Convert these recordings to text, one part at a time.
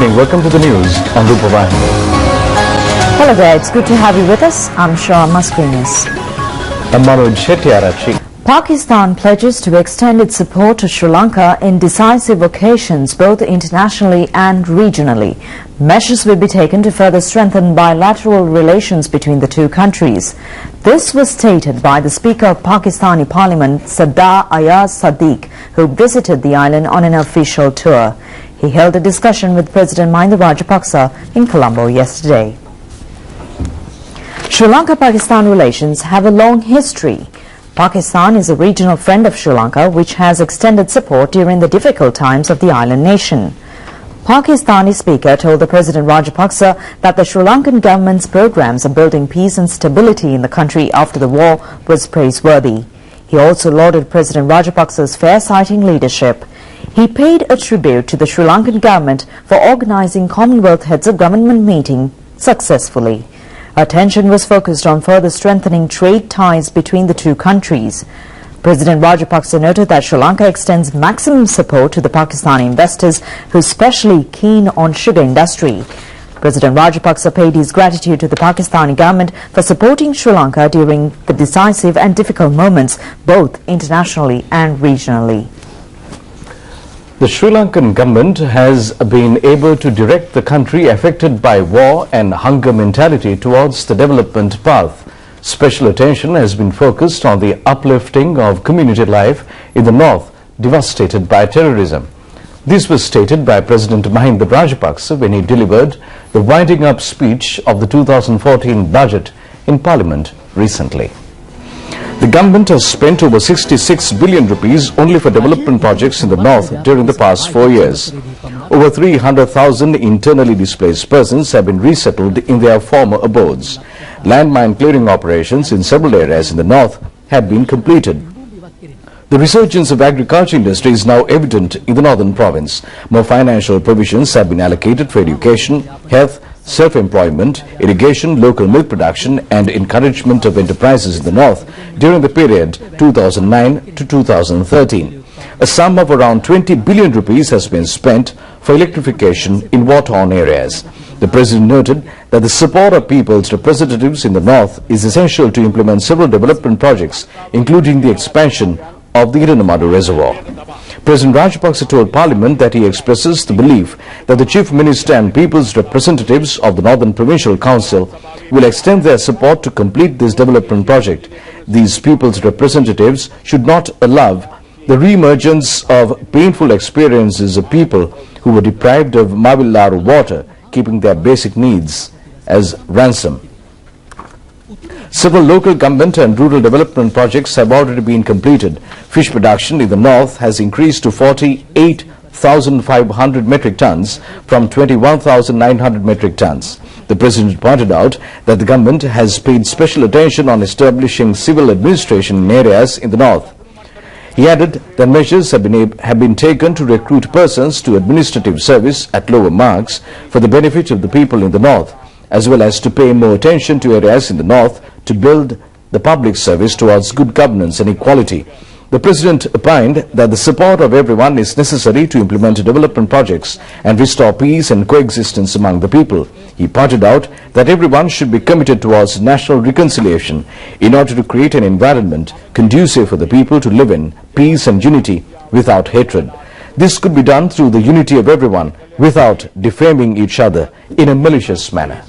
evening. Welcome to the news on Rupavahini. Hello there, it's good to have you with us. I'm Shah Masquinas. I'm Manoj Shettyarachi. Pakistan pledges to extend its support to Sri Lanka in decisive occasions, both internationally and regionally. Measures will be taken to further strengthen bilateral relations between the two countries. This was stated by the Speaker of Pakistani Parliament, Sardar Ayaz Sadiq, who visited the island on an official tour. He held a discussion with President Mahinda Rajapaksa in Colombo yesterday. Sri Lanka-Pakistan relations have a long history. Pakistan is a regional friend of Sri Lanka, which has extended support during the difficult times of the island nation. Pakistani Speaker told the President Rajapaksa that the Sri Lankan government's programs of building peace and stability in the country after the war was praiseworthy. He also lauded President Rajapaksa's fair-sighting leadership. He paid a tribute to the Sri Lankan government for organizing Commonwealth Heads of Government meeting successfully. Attention was focused on further strengthening trade ties between the two countries. President Rajapaksa noted that Sri Lanka extends maximum support to the Pakistani investors who are especially keen on sugar industry. President Rajapaksa paid his gratitude to the Pakistani government for supporting Sri Lanka during the decisive and difficult moments, both internationally and regionally. The Sri Lankan government has been able to direct the country affected by war and hunger mentality towards the development path. Special attention has been focused on the uplifting of community life in the north devastated by terrorism. This was stated by President Mahinda Rajapaksa when he delivered the winding up speech of the 2014 budget in Parliament recently. The government has spent over 66 billion rupees only for development projects in the north during the past 4 years. Over 300,000 internally displaced persons have been resettled in their former abodes. Landmine clearing operations in several areas in the north have been completed. The resurgence of agriculture industry is now evident in the northern province. More financial provisions have been allocated for education, health, self-employment, irrigation, local milk production and encouragement of enterprises in the north during the period 2009 to 2013. A sum of around 20 billion rupees has been spent for electrification in war-torn areas. The President noted that the support of people's representatives in the north is essential to implement several development projects, including the expansion of the Iranamadu Reservoir. President Rajapaksa told Parliament that he expresses the belief that the Chief Minister and people's representatives of the Northern Provincial Council will extend their support to complete this development project. These people's representatives should not allow the re-emergence of painful experiences of people who were deprived of Mavillaru water, keeping their basic needs as ransom. Several local government and rural development projects have already been completed. Fish production in the north has increased to 48,500 metric tons from 21,900 metric tons. The President pointed out that the government has paid special attention on establishing civil administration in areas in the north. He added that measures have been taken to recruit persons to administrative service at lower marks for the benefit of the people in the north, as well as to pay more attention to areas in the north to build the public service towards good governance and equality. The President opined that the support of everyone is necessary to implement development projects and restore peace and coexistence among the people. He pointed out that everyone should be committed towards national reconciliation in order to create an environment conducive for the people to live in peace and unity without hatred. This could be done through the unity of everyone without defaming each other in a malicious manner.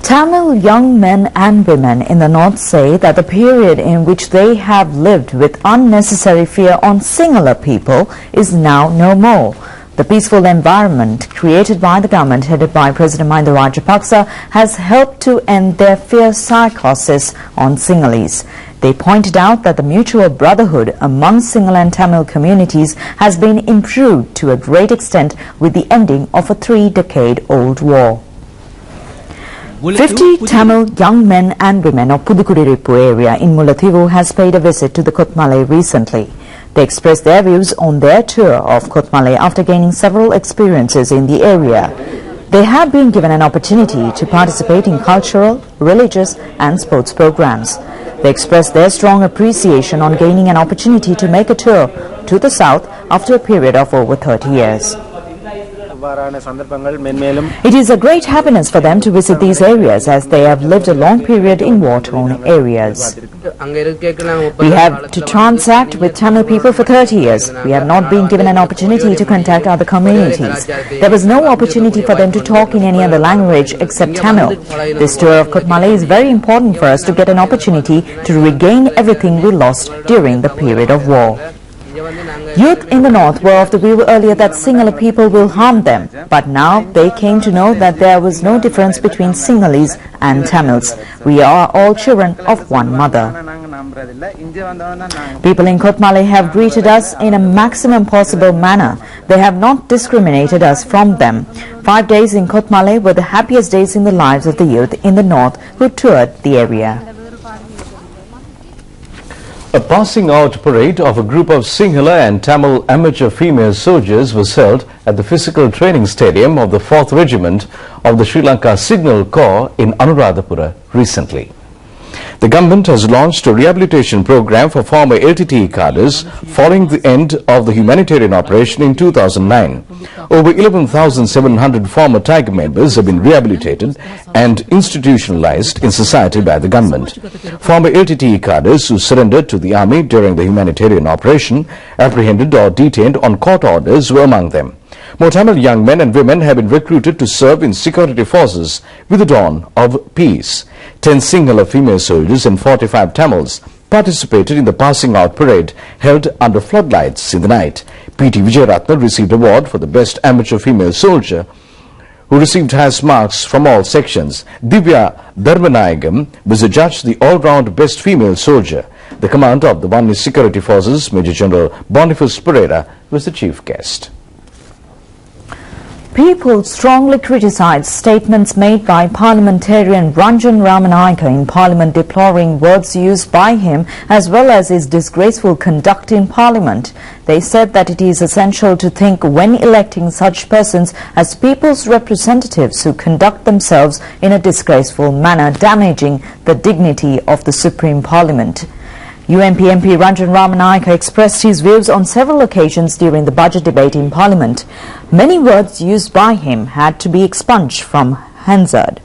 Tamil young men and women in the north say that the period in which they have lived with unnecessary fear on singular people is now no more. The peaceful environment created by the government headed by President Mahinda Rajapaksa has helped to end their fear psychosis on Sinhalese. They pointed out that the mutual brotherhood among Sinhala and Tamil communities has been improved to a great extent with the ending of a 3-decade-old war. 50 Tamil young men and women of Pudukudiripu area in Mullaitivu has paid a visit to the Kothmale recently. They expressed their views on their tour of Kothmale after gaining several experiences in the area. They have been given an opportunity to participate in cultural, religious and sports programs. They expressed their strong appreciation on gaining an opportunity to make a tour to the south after a period of over 30 years. It is a great happiness for them to visit these areas as they have lived a long period in war-torn areas. We have to transact with Tamil people for 30 years. We have not been given an opportunity to contact other communities. There was no opportunity for them to talk in any other language except Tamil. This tour of Kotmale is very important for us to get an opportunity to regain everything we lost during the period of war. Youth in the north were of the view earlier that Sinhala people will harm them, but now they came to know that there was no difference between Sinhalese and Tamils. We are all children of one mother. People in Kotmale have greeted us in a maximum possible manner. They have not discriminated us from them. 5 days in Kotmale were the happiest days in the lives of the youth in the north who toured the area. A passing out parade of a group of Sinhala and Tamil amateur female soldiers was held at the physical training stadium of the 4th Regiment of the Sri Lanka Signal Corps in Anuradhapura recently. The government has launched a rehabilitation program for former LTTE cadres following the end of the humanitarian operation in 2009. Over 11,700 former Tiger members have been rehabilitated and institutionalized in society by the government. Former LTTE cadres who surrendered to the army during the humanitarian operation, apprehended or detained on court orders, were among them. More Tamil young men and women have been recruited to serve in security forces with the dawn of peace. 10 Sinhala female soldiers and 45 Tamils participated in the passing out parade held under floodlights in the night. P.T. Vijayaratna received award for the best amateur female soldier, who received highest marks from all sections. Divya Dharmanayagam was adjudged the all-round best female soldier. The commander of the One Security Forces, Major General Boniface Pereira, was the chief guest. People strongly criticised statements made by parliamentarian Ranjan Ramanayaka in Parliament deploring words used by him as well as his disgraceful conduct in Parliament. They said that it is essential to think when electing such persons as people's representatives who conduct themselves in a disgraceful manner, damaging the dignity of the Supreme Parliament. UMP MP Ranjan Ramanayaka expressed his views on several occasions during the budget debate in Parliament. Many words used by him had to be expunged from Hansard.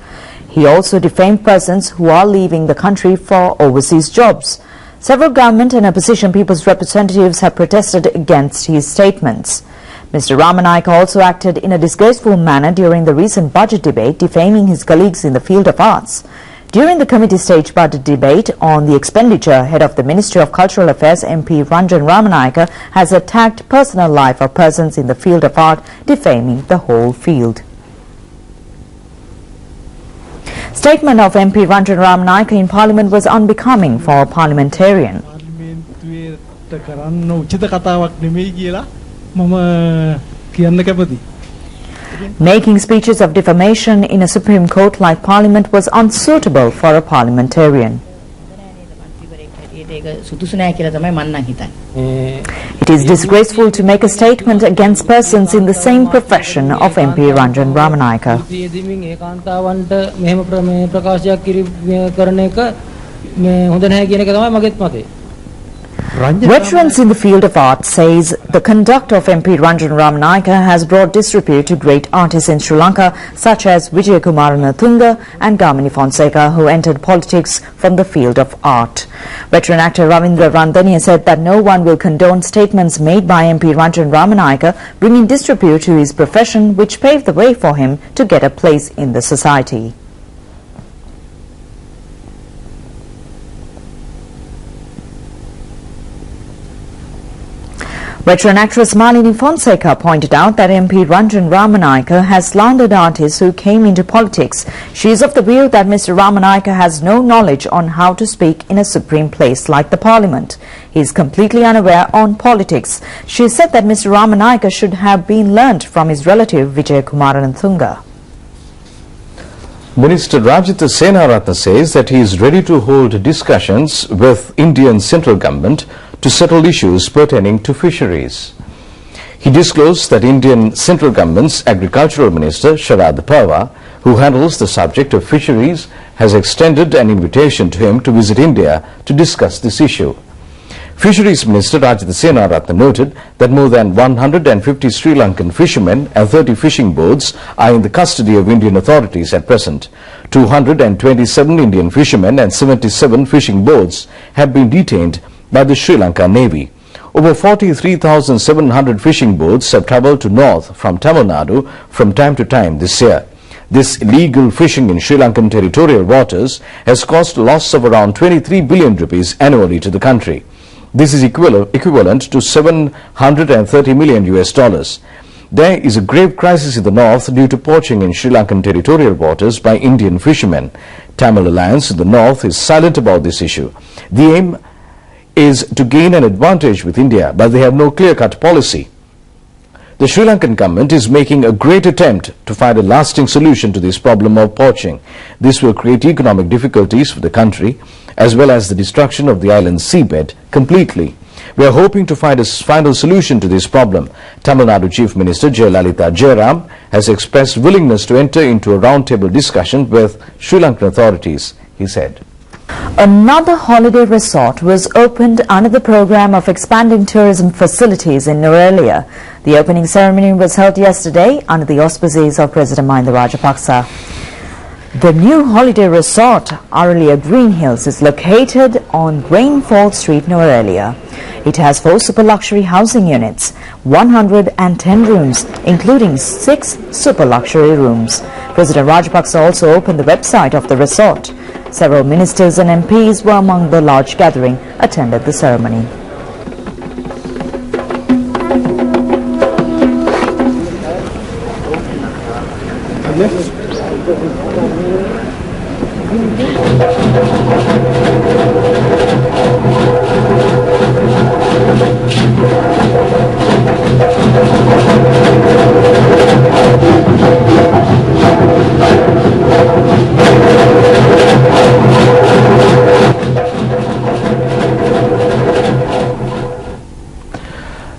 He also defamed persons who are leaving the country for overseas jobs. Several government and opposition people's representatives have protested against his statements. Mr. Ramanayaka also acted in a disgraceful manner during the recent budget debate, defaming his colleagues in the field of arts. During the committee stage budget debate on the expenditure, head of the Ministry of Cultural Affairs MP Ranjan Ramanayaka has attacked personal life of persons in the field of art, defaming the whole field. Statement of MP Ranjan Ramanayaka in Parliament was unbecoming for a parliamentarian. Making speeches of defamation in a Supreme Court like Parliament was unsuitable for a parliamentarian. It is disgraceful to make a statement against persons in the same profession of MP Ranjan Ramanayaka. Veterans in the field of art says the conduct of MP Ranjan Ramanayaka has brought disrepute to great artists in Sri Lanka such as Vijayakumara Thunga and Gamini Fonseca, who entered politics from the field of art. Veteran actor Ravindra Randhania said that no one will condone statements made by MP Ranjan Ramanayaka bringing disrepute to his profession, which paved the way for him to get a place in the society. Veteran actress Malini Fonseca pointed out that MP Ranjan Ramanayaka has slandered artists who came into politics. She is of the view that Mr. Ramanayaka has no knowledge on how to speak in a supreme place like the Parliament. He is completely unaware on politics. She said that Mr. Ramanayaka should have been learnt from his relative Vijayakumara Thunga. Minister Rajitha Senaratne says that he is ready to hold discussions with Indian central government to settle issues pertaining to fisheries. He disclosed that Indian central government's agricultural minister Sharad Pawar, who handles the subject of fisheries, has extended an invitation to him to visit India to discuss this issue. Fisheries Minister Rajitha Senaratne noted that more than 150 Sri Lankan fishermen and 30 fishing boats are in the custody of Indian authorities at present. 227 Indian fishermen and 77 fishing boats have been detained by the Sri Lanka Navy. Over 43,700 fishing boats have travelled to north from Tamil Nadu from time to time this year. This illegal fishing in Sri Lankan territorial waters has caused a loss of around 23 billion rupees annually to the country. This is equivalent to $730 million US. There is a grave crisis in the north due to poaching in Sri Lankan territorial waters by Indian fishermen. Tamil Alliance in the north is silent about this issue. The aim is to gain an advantage with India, but they have no clear-cut policy. The Sri Lankan government is making a great attempt to find a lasting solution to this problem of poaching. This will create economic difficulties for the country as well as the destruction of the island's seabed completely. We are hoping to find a final solution to this problem. Tamil Nadu Chief Minister Jayalalitha Jairam has expressed willingness to enter into a roundtable discussion with Sri Lankan authorities, he said. Another holiday resort was opened under the program of expanding tourism facilities in Nuwara. The opening ceremony was held yesterday under the auspices of President Mahinda Rajapaksa. The new holiday resort, Aralia Green Hills, is located on Rainfall Street, Nuwara. It has 4 super luxury housing units, 110 rooms, including 6 super luxury rooms. President Rajapaksa also opened the website of the resort. Several ministers and MPs were among the large gathering attended the ceremony.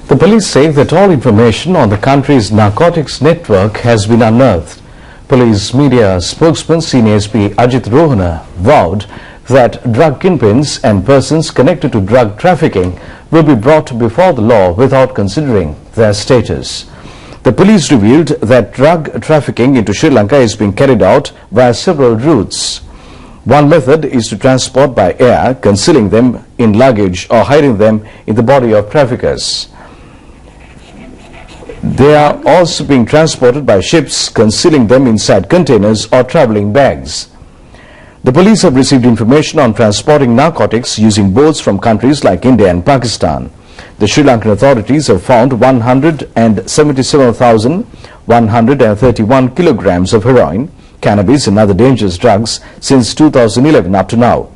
The police say that all information on the country's narcotics network has been unearthed. Police media spokesman Senior SP Ajit Rohana vowed that drug kingpins and persons connected to drug trafficking will be brought before the law without considering their status. The police revealed that drug trafficking into Sri Lanka is being carried out via several routes. One method is to transport by air, concealing them in luggage or hiding them in the body of traffickers. They are also being transported by ships, concealing them inside containers or travelling bags. The police have received information on transporting narcotics using boats from countries like India and Pakistan. The Sri Lankan authorities have found 177,131 kilograms of heroin, cannabis and other dangerous drugs since 2011 up to now.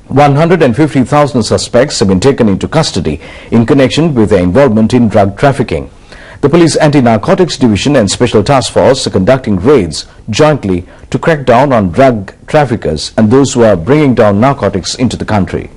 150,000 suspects have been taken into custody in connection with their involvement in drug trafficking. The Police Anti-Narcotics Division and Special Task Force are conducting raids jointly to crack down on drug traffickers and those who are bringing down narcotics into the country.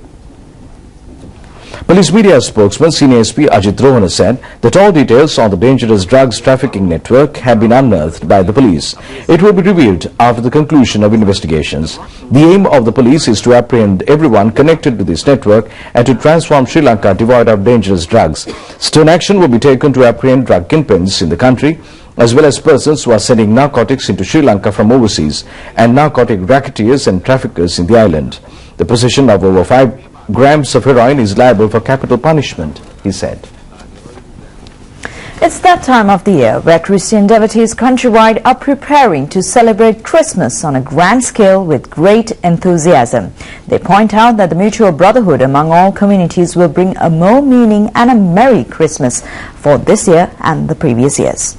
Police media spokesman Senior SP Ajit Rohana said that all details on the dangerous drugs trafficking network have been unearthed by the police. It will be revealed after the conclusion of investigations. The aim of the police is to apprehend everyone connected to this network and to transform Sri Lanka devoid of dangerous drugs. Stern action will be taken to apprehend drug kingpins in the country as well as persons who are sending narcotics into Sri Lanka from overseas and narcotic racketeers and traffickers in the island. The possession of over 5 grams of heroin is liable for capital punishment, he said. It's that time of the year where Christian devotees countrywide are preparing to celebrate Christmas on a grand scale with great enthusiasm. They point out that the mutual brotherhood among all communities will bring a more meaning and a merry Christmas for this year and the previous years.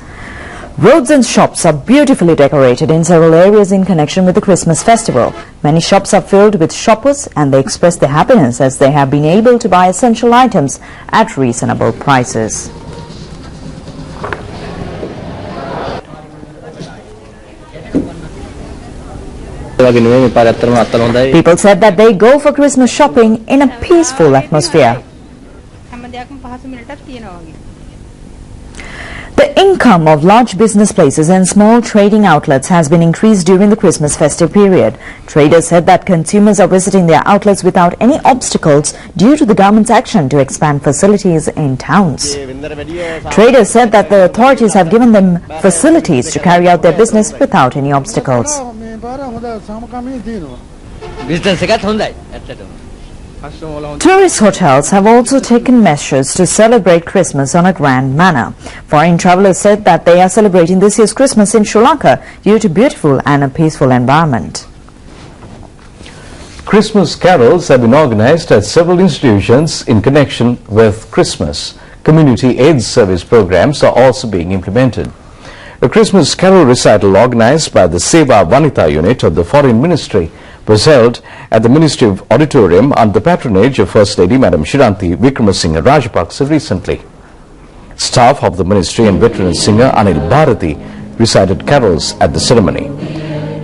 Roads and shops are beautifully decorated in several areas in connection with the Christmas festival. Many shops are filled with shoppers and they express their happiness as they have been able to buy essential items at reasonable prices. People said that they go for Christmas shopping in a The income of large business places and small trading outlets has been increased during the Christmas festive period. Traders said that consumers are visiting their outlets without any obstacles due to the government's action to expand facilities in towns. Traders said that the authorities have given them facilities to carry out their business without any obstacles. Tourist hotels have also taken measures to celebrate Christmas on a grand manner. Foreign travelers said that they are celebrating this year's Christmas in Sri Lanka due to beautiful and a peaceful environment. Christmas carols have been organized at several institutions in connection with Christmas. Community AIDS service programs are also being implemented. A Christmas carol recital organized by the Seva Vanita unit of the Foreign Ministry was held at the Ministry of Auditorium under the patronage of First Lady Madam Shiranti Vikramasinghe Rajapaksa recently. Staff of the ministry and veteran singer Anil Bharati recited carols at the ceremony.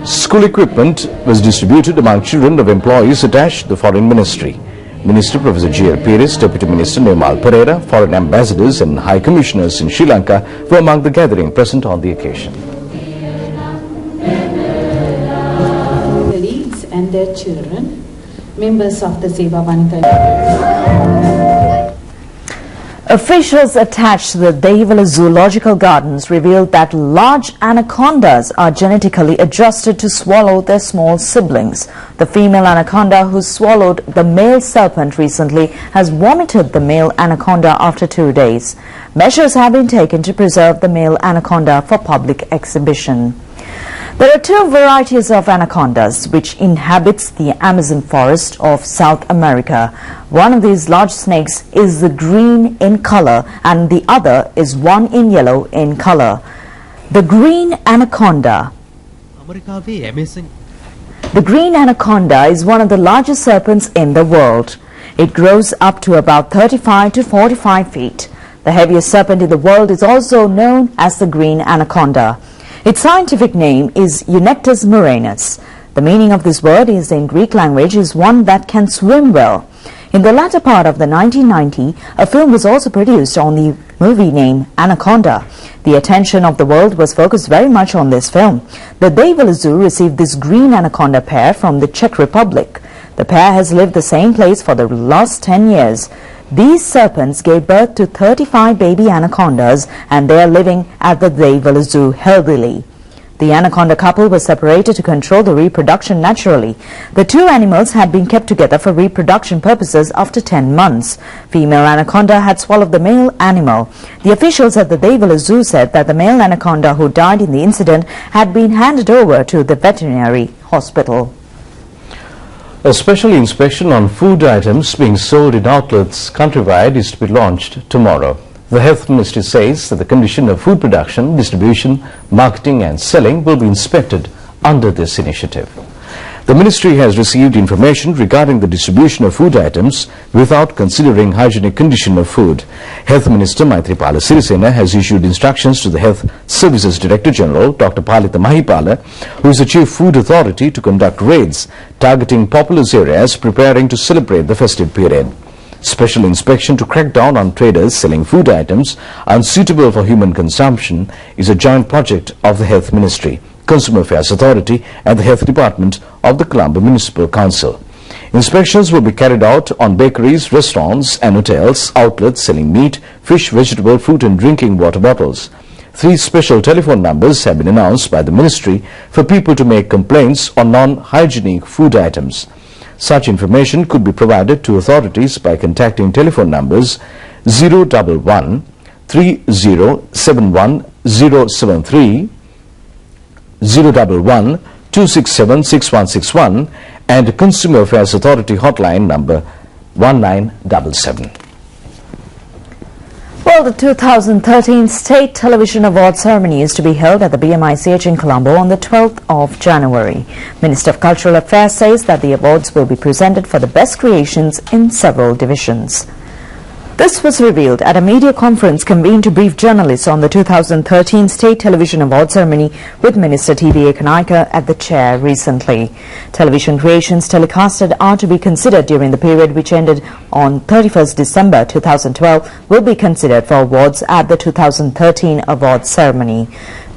School equipment was distributed among children of employees attached to the Foreign Ministry. Minister Professor G.L. Pires, Deputy Minister Nirmal Pereira, foreign ambassadors and high commissioners in Sri Lanka were among the gathering present on the occasion. And their children, members of the Seva Vanita. Officials attached to the Dehiwala Zoological Gardens revealed that large anacondas are genetically adjusted to swallow their small siblings. The female anaconda who swallowed the male serpent recently has vomited the male anaconda after 2 days. Measures have been taken to preserve the male anaconda for public exhibition. There are two varieties of anacondas which inhabits the Amazon forest of South America. One of these large snakes is the green in color and the other is one in yellow in color. The green anaconda is one of the largest serpents in the world. It grows up to about 35 to 45 feet. The heaviest serpent in the world is also known as the green anaconda. Its scientific name is Eunectes murinus. The meaning of this word is in Greek language is one that can swim well. In the latter part of the 1990s, a film was also produced on the movie named Anaconda. The attention of the world was focused very much on this film. The Dehiwala Zoo received this green anaconda pair from the Czech Republic. The pair has lived the same place for the last 10 years. These serpents gave birth to 35 baby anacondas and they are living at the Dehiwala Zoo healthily. The anaconda couple was separated to control the reproduction naturally. The two animals had been kept together for reproduction purposes after 10 months. Female anaconda had swallowed the male animal. The officials at the Dehiwala Zoo said that the male anaconda who died in the incident had been handed over to the veterinary hospital. A special inspection on food items being sold in outlets countrywide is to be launched tomorrow. The Health Ministry says that the condition of food production, distribution, marketing and selling will be inspected under this initiative. The ministry has received information regarding the distribution of food items without considering hygienic condition of food. Health Minister Maithripala Sirisena has issued instructions to the Health Services Director General Dr. Palitha Mahipala, who is the Chief Food Authority, to conduct raids targeting populous areas preparing to celebrate the festive period. Special inspection to crack down on traders selling food items unsuitable for human consumption is a joint project of the Health Ministry, Consumer Affairs Authority and the Health Department of the Colombo Municipal Council. Inspections will be carried out on bakeries, restaurants and hotels, outlets selling meat, fish, vegetable, fruit and drinking water bottles. 3 special telephone numbers have been announced by the ministry for people to make complaints on non-hygienic food items. Such information could be provided to authorities by contacting telephone numbers 011 3071 073, 011 267 6161 and Consumer Affairs Authority hotline number 1977. Well, the 2013 State Television Award ceremony is to be held at the BMICH in Colombo on the 12th of January. Minister of Cultural Affairs says that the awards will be presented for the best creations in several divisions. This was revealed at a media conference convened to brief journalists on the 2013 State Television Award ceremony with Minister T.V.A. Kanaika at the chair recently. Television creations telecasted are to be considered during the period which ended on 31st December 2012 will be considered for awards at the 2013 award ceremony.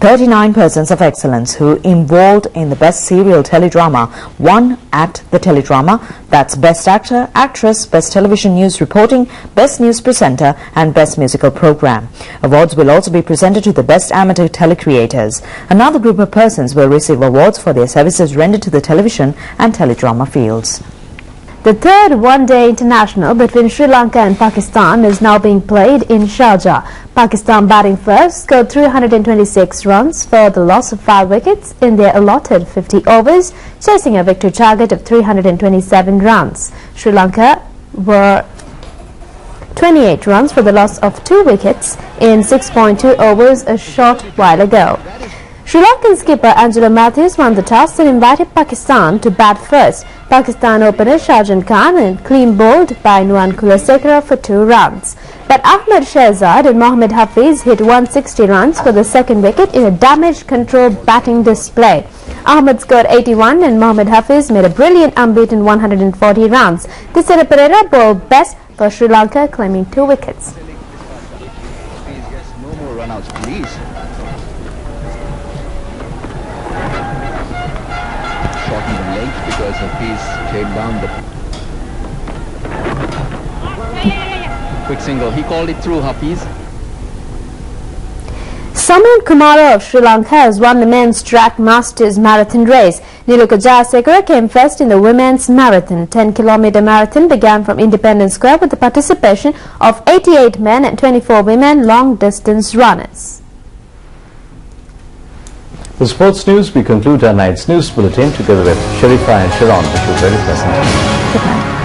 39 persons of excellence who involved in the Best Serial Teledrama won at the teledrama. That's Best Actor, Actress, Best Television News Reporting, Best News Presenter and Best Musical Program. Awards will also be presented to the Best Amateur Telecreators. Another group of persons will receive awards for their services rendered to the television and teledrama fields. The third one-day international between Sri Lanka and Pakistan is now being played in Sharjah. Pakistan batting first scored 326 runs for the loss of 5 wickets in their allotted 50 overs, chasing a victory target of 327 runs. Sri Lanka were 28 runs for the loss of 2 wickets in 6.2 overs a short while ago. Sri Lankan skipper Angelo Matthews won the toss and invited Pakistan to bat first. Pakistan opener Shahjan Khan and clean bowled by Nuwan Kulasekara for 2 runs. But Ahmed Shehzad and Mohammad Hafiz hit 160 runs for the second wicket in a damage-controlled batting display. Ahmed scored 81 and Mohammad Hafiz made a brilliant unbeaten 140 runs. Tisera Pereira bowled best for Sri Lanka, claiming 2 wickets. No more run-outs, please. Shortened the length because Hafiz came down the quick single. He called it through, Hafiz. Samir Kumara of Sri Lanka has won the men's track masters marathon race. Niluka Jayasekara came first in the women's marathon. 10-kilometer marathon began from Independence Square with the participation of 88 men and 24 women long-distance runners. For sports news, we conclude our night's news bulletin together with Sharifa and Sharon. Wish you a very pleasant evening. Good night.